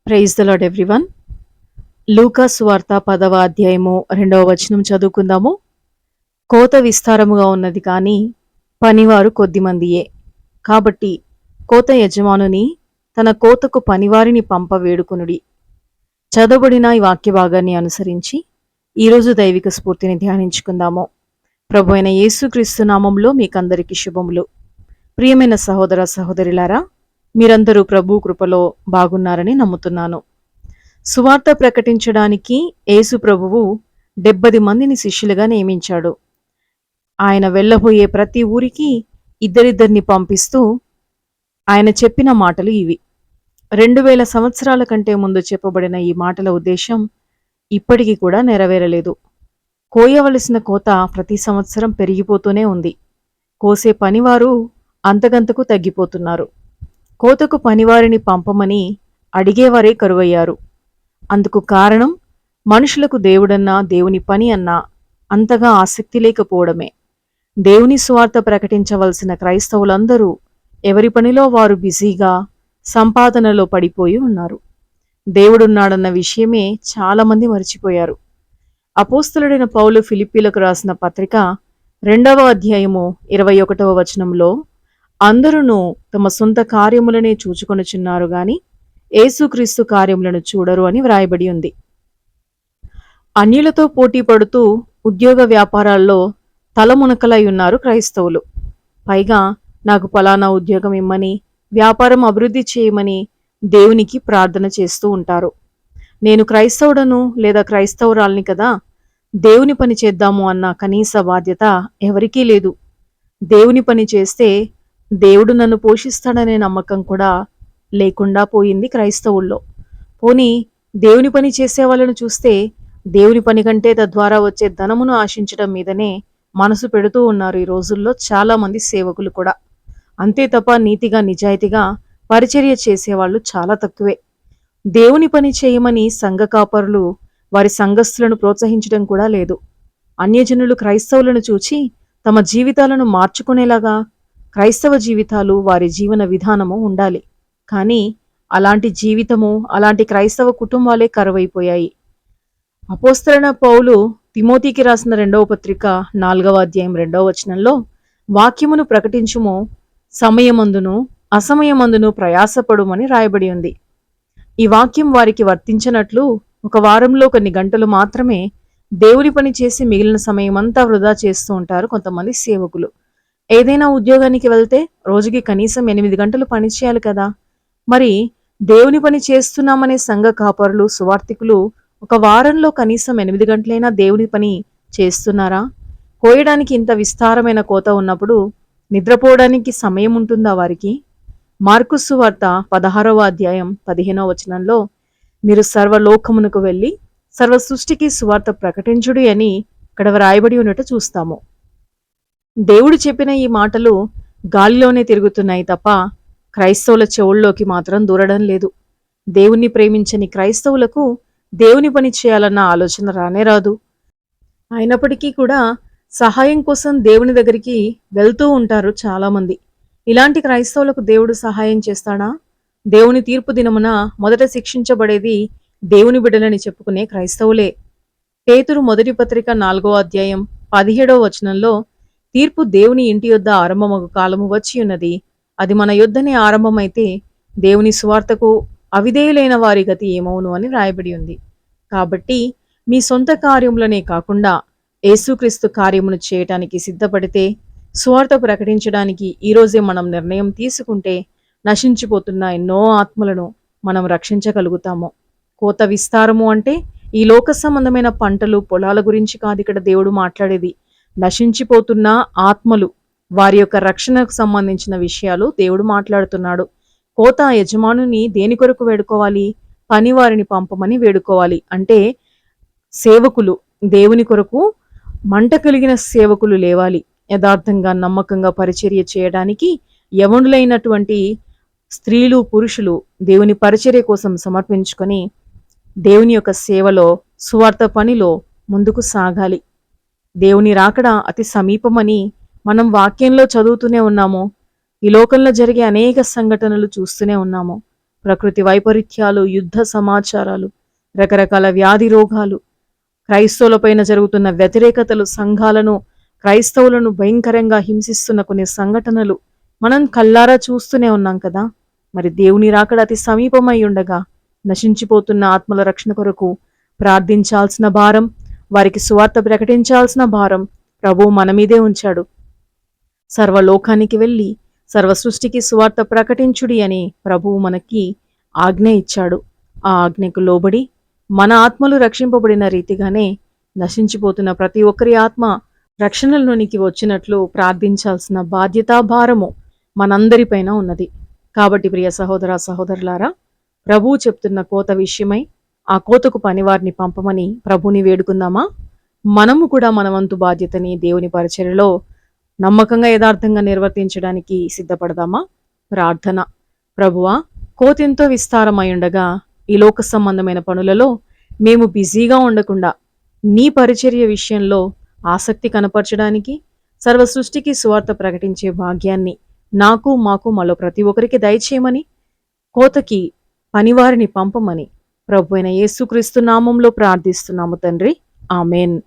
Praise the Lord everyone. లూకా సువార్త 10వ అధ్యాయము 2వ వచనం చదువుకుందాము. కోత విస్తారముగా ఉన్నది కానీ పనివారు కొద్దిమందియే. కాబట్టి కోత యజమానుని తన కోతకు పనివారిని పంప వేడుకొనుడి. చదవబడిన ఈ వాక్య భాగాన్ని అనుసరించి ఈరోజు దైవిక స్ఫూర్తిని ధ్యానించుకుందాము. ప్రభు అయిన యేసుక్రీస్తు నామంలో మీకందరికీ శుభములు. ప్రియమైన సహోదర సహోదరులారా, మీరందరూ ప్రభు కృపలో బాగున్నారని నమ్ముతున్నాను. సువార్త ప్రకటించడానికి యేసు ప్రభువు 70 మందిని శిష్యులుగా నియమించాడు. ఆయన వెళ్ళబోయే ప్రతి ఊరికి ఇద్దరిద్దరిని పంపిస్తూ ఆయన చెప్పిన మాటలు ఇవి. 2000 సంవత్సరాల కంటే ముందు చెప్పబడిన ఈ మాటల ఉద్దేశం ఇప్పటికీ కూడా నెరవేరలేదు. కోయవలసిన కోత ప్రతి సంవత్సరం పెరిగిపోతూనే ఉంది. కోసే పనివారు అంతకంతకు తగ్గిపోతున్నారు. కోతకు పనివారిని పంపమని అడిగేవారే కరువయ్యారు. అందుకు కారణం మనుషులకు దేవుడన్నా దేవుని పని అన్నా అంతగా ఆసక్తి లేకపోవడమే. దేవుని సువార్త ప్రకటించవలసిన క్రైస్తవులందరూ ఎవరి పనిలో వారు బిజీగా సంపాదనలో పడిపోయి ఉన్నారు. దేవుడున్నాడన్న విషయమే చాలామంది మర్చిపోయారు. అపోస్తలుడైన పౌలు ఫిలిప్పీలకు రాసిన పత్రిక 2వ అధ్యాయము 21వ వచనంలో అందరూ తమ సొంత కార్యములనే చూచుకొనుచున్నారు గాని యేసుక్రీస్తు కార్యములను చూడరు అని వ్రాయబడి ఉంది. అన్యులతో పోటీ పడుతూ ఉద్యోగ వ్యాపారాల్లో తలమునకలై ఉన్నారు క్రైస్తవులు. పైగా నాకు ఫలానా ఉద్యోగం ఇమ్మని, వ్యాపారం అభివృద్ధి చేయమని దేవునికి ప్రార్థన చేస్తూ ఉంటారు. నేను క్రైస్తవుడను లేదా క్రైస్తవురాల్ని కదా, దేవుని పని చేద్దాము అన్న కనీస బాధ్యత ఎవరికీ లేదు. దేవుని పని చేస్తే దేవుడు నన్ను పోషిస్తాడనే నమ్మకం కూడా లేకుండా పోయింది క్రైస్తవుల్లో. పోనీ దేవుని పని చేసే వాళ్ళను చూస్తే దేవుని పని కంటే తద్వారా వచ్చే ధనమును ఆశించడం మీదనే మనసు పెడుతూ ఉన్నారు ఈ రోజుల్లో చాలామంది సేవకులు కూడా. అంతే తప్ప నీతిగా నిజాయితీగా పరిచర్య చేసేవాళ్ళు చాలా తక్కువే. దేవుని పని చేయమని సంఘ కాపరులు వారి సంఘస్థులను ప్రోత్సహించడం కూడా లేదు. అన్యజనులు క్రైస్తవులను చూచి తమ జీవితాలను మార్చుకునేలాగా క్రైస్తవ జీవితాలు, వారి జీవన విధానము ఉండాలి. కానీ అలాంటి జీవితము, అలాంటి క్రైస్తవ కుటుంబాలే కరువైపోయాయి. అపోస్తలుడైన పౌలు తిమోతికి రాసిన 2వ పత్రిక 4వ అధ్యాయం 2వ వచనంలో వాక్యమును ప్రకటించుము, సమయమందును అసమయమందును ప్రయాసపడుమని రాయబడి ఉంది. ఈ వాక్యం వారికి వర్తించినట్లు ఒక వారంలో కొన్ని గంటలు మాత్రమే దేవుని పని చేసి మిగిలిన సమయమంతా వృధా చేస్తూ ఉంటారు కొంతమంది సేవకులు. ఏదైనా ఉద్యోగానికి వెళ్తే రోజుకి కనీసం 8 గంటలు పని చేయాలి కదా. మరి దేవుని పని చేస్తున్నామనే సంఘ కాపరులు, సువార్థికులు ఒక వారంలో కనీసం 8 గంటలైనా దేవుని పని చేస్తున్నారా? కోయడానికి ఇంత విస్తారమైన కోత ఉన్నప్పుడు నిద్రపోవడానికి సమయం ఉంటుందా వారికి? మార్కు సువార్త 16వ అధ్యాయం 15వ వచనంలో మీరు సర్వలోకమునకు వెళ్ళి సర్వ సృష్టికి సువార్త ప్రకటించుడి అని ఇక్కడ వ్రాయబడి ఉన్నట్టు చూస్తాము. దేవుడు చెప్పిన ఈ మాటలు గాలిలోనే తిరుగుతున్నాయి తప్ప క్రైస్తవుల చెవుల్లోకి మాత్రం దూరడం లేదు. దేవుణ్ణి ప్రేమించని క్రైస్తవులకు దేవుని పని చేయాలన్న ఆలోచన రానే రాదు. అయినప్పటికీ కూడా సహాయం కోసం దేవుని దగ్గరికి వెళ్తూ ఉంటారు చాలామంది. ఇలాంటి క్రైస్తవులకు దేవుడు సహాయం చేస్తాడా? దేవుని తీర్పు దినమున మొదట శిక్షించబడేది దేవుని బిడ్డలని చెప్పుకునే క్రైస్తవులే. పేతురు మొదటి పత్రిక 4వ అధ్యాయం 17వ వచనంలో తీర్పు దేవుని ఇంటి యొద్ద ఆరంభమగు కాలము వచ్చి ఉన్నది, అది మన యొద్దనే ఆరంభమైతే దేవుని సువార్తకు అవిధేయులైన వారి గతి ఏమవును అని రాయబడి ఉంది. కాబట్టి మీ సొంత కార్యములనే కాకుండా యేసుక్రీస్తు కార్యమును చేయటానికి సిద్ధపడితే, సువార్త ప్రకటించడానికి ఈరోజే మనం నిర్ణయం తీసుకుంటే నశించిపోతున్న ఎన్నో ఆత్మలను మనం రక్షించగలుగుతాము. కోత విస్తారము అంటే ఈ లోక సంబంధమైన పంటలు, పొలాల గురించి కాదు ఇక్కడ దేవుడు మాట్లాడేది. నశించిపోతున్న ఆత్మలు, వారి యొక్క రక్షణకు సంబంధించిన విషయాలు దేవుడు మాట్లాడుతున్నాడు. కోత యజమానుని దేని కొరకు వేడుకోవాలి? పని వారిని పంపమని వేడుకోవాలి. అంటే సేవకులు, దేవుని కొరకు మంట కలిగిన సేవకులు లేవాలి. యథార్థంగా నమ్మకంగా పరిచర్య చేయడానికి యవనులైనటువంటి స్త్రీలు, పురుషులు దేవుని పరిచర్య కోసం సమర్పించుకొని దేవుని యొక్క సేవలో, సువార్త పనిలో ముందుకు సాగాలి. దేవుని రాకడ అతి సమీపమని మనం వాక్యంలో చదువుతూనే ఉన్నాము. ఈ లోకంలో జరిగే అనేక సంఘటనలు చూస్తూనే ఉన్నాము. ప్రకృతి వైపరీత్యాలు, యుద్ధ సమాచారాలు, రకరకాల వ్యాధి రోగాలు, క్రైస్తవులపైన జరుగుతున్న వ్యతిరేకతలు, సంఘాలను, క్రైస్తవులను భయంకరంగా హింసిస్తున్న కొన్ని సంఘటనలు మనం కల్లారా చూస్తూనే ఉన్నాం కదా. మరి దేవుని రాకడ అతి సమీపమై ఉండగా నశించిపోతున్న ఆత్మల రక్షణ కొరకు ప్రార్థించాల్సిన భారం, వారికి సువార్త ప్రకటించాల్సిన భారం ప్రభువు మన మీదే ఉంచాడు. సర్వలోకానికి వెళ్ళి సర్వ సృష్టికి సువార్త ప్రకటించుడి అని ప్రభువు మనకి ఆజ్ఞ ఇచ్చాడు. ఆ ఆజ్ఞకు లోబడి మన ఆత్మలు రక్షింపబడిన రీతిగానే నశించిపోతున్న ప్రతి ఒక్కరి ఆత్మ రక్షణలోనికి వచ్చినట్లు ప్రార్థించాల్సిన బాధ్యతా భారము మనందరిపైన ఉన్నది. కాబట్టి ప్రియ సహోదర సహోదరులారా, ప్రభువు చెప్తున్న కోత విషయమై ఆ కోతకు పనివారిని పంపమని ప్రభుని వేడుకుందామా? మనము కూడా మన వంతు బాధ్యతని దేవుని పరిచర్యలో నమ్మకంగా యథార్థంగా నిర్వర్తించడానికి సిద్ధపడదామా? ప్రార్థన. ప్రభువా, కోతెంతో విస్తారమై ఉండగా ఈ లోక సంబంధమైన పనులలో మేము బిజీగా ఉండకుండా నీ పరిచర్య విషయంలో ఆసక్తి కనపరచడానికి, సర్వ సృష్టికి సువార్త ప్రకటించే భాగ్యాన్ని నాకు, మాకు, మాలో ప్రతి ఒక్కరికి దయచేయమని, కోతకి పనివారిని పంపమని ప్రభు అయిన యేసుక్రీస్తు నామంలో ప్రార్థిస్తున్నాము తండ్రి. ఆమెన్.